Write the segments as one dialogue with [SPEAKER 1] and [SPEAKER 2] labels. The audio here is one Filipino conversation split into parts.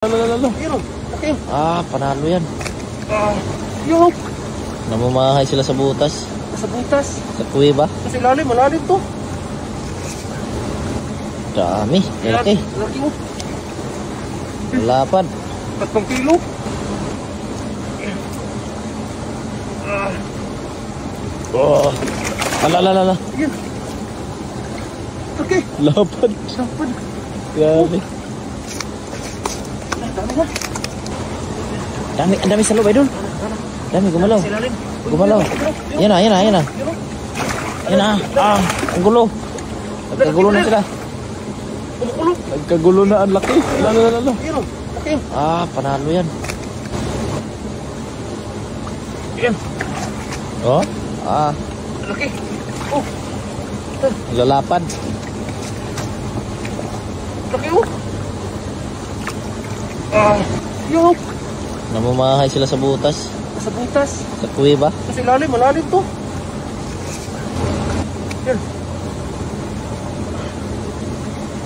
[SPEAKER 1] Lalo. Ah, panalo yan.
[SPEAKER 2] Yung
[SPEAKER 1] Namamahay sila sa butas.
[SPEAKER 2] sa butas.
[SPEAKER 1] Sa kuweba.
[SPEAKER 2] Kasi malalim to.
[SPEAKER 1] Dami. Laki.
[SPEAKER 2] Laki mo.
[SPEAKER 1] Lapad.
[SPEAKER 2] 3 kilo.
[SPEAKER 1] Oh. Alala.
[SPEAKER 2] Yan. Okay.
[SPEAKER 1] Lapad. Grabe.
[SPEAKER 2] Dami na.
[SPEAKER 1] Ang dami sa loob, idol. Dami, gumalaw. Gumalaw. Yan na. Yan na. Ang gulo. Nagkagulo na sila. Nagkagulo na, ang laki. Lalo.
[SPEAKER 2] Okay.
[SPEAKER 1] Ah, panalo yan.
[SPEAKER 2] Yan.
[SPEAKER 1] Oh? Ah,
[SPEAKER 2] Laki. Oh.
[SPEAKER 1] lalapad.
[SPEAKER 2] Laki mo. Yung
[SPEAKER 1] Namamahay sila sa butas.
[SPEAKER 2] sa butas.
[SPEAKER 1] Sa kuweba.
[SPEAKER 2] Kasi malalim to. Yan.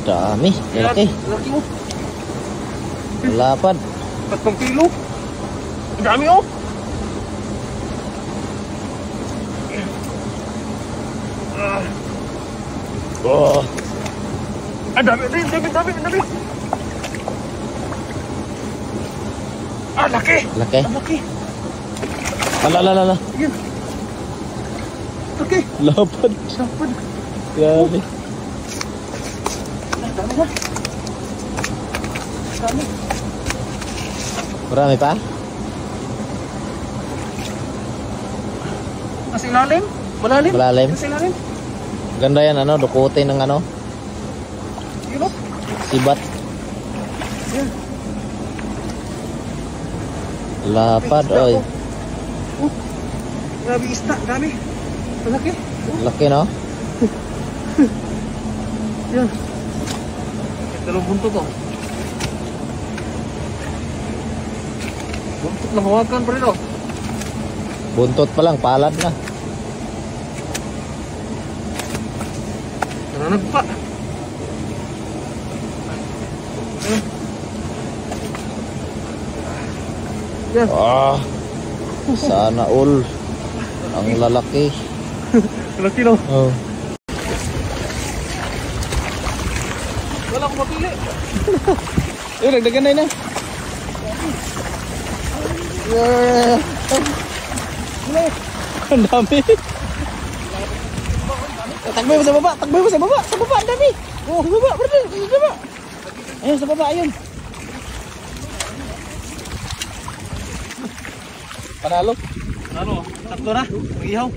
[SPEAKER 1] Dami. Laki.
[SPEAKER 2] Laki mo.
[SPEAKER 1] Lapad.
[SPEAKER 2] 3 kilo. Ang dami oh.
[SPEAKER 1] Oh.
[SPEAKER 2] Ang dami. Laki.
[SPEAKER 1] Laki.
[SPEAKER 2] Ang laki.
[SPEAKER 1] Alala.
[SPEAKER 2] Yan. Laki.
[SPEAKER 1] Lapad. Grabe.
[SPEAKER 2] Dami na. Dami.
[SPEAKER 1] Marami pa?
[SPEAKER 2] Kasi lalim.
[SPEAKER 1] Malalim.
[SPEAKER 2] Kasi lalim.
[SPEAKER 1] Ganda yan, dukutin ng
[SPEAKER 2] Yun oh.
[SPEAKER 1] sibat.
[SPEAKER 2] Yan.
[SPEAKER 1] Lapad, oy.
[SPEAKER 2] Grabe isda. Dami. Ang laki.
[SPEAKER 1] Laki, no?
[SPEAKER 2] Yan. Dalawang buntot to. Buntot na hawakan pa rin oh.
[SPEAKER 1] Buntot pa lang, palad na.
[SPEAKER 2] Nananagpa. Yan.
[SPEAKER 1] Ah, sana all. Ang lalaki.
[SPEAKER 2] Laki no.
[SPEAKER 1] Oh.
[SPEAKER 2] Wala akong mapili.
[SPEAKER 1] Nagdagan na yun. Ang dami. Takboy mo sa baba. Sa baba, ang dami. Oh, sa baba, brother. Sa baba. Ayun, sa baba, ayun. Panalo.
[SPEAKER 2] Tatlo na. Mag-ihaw.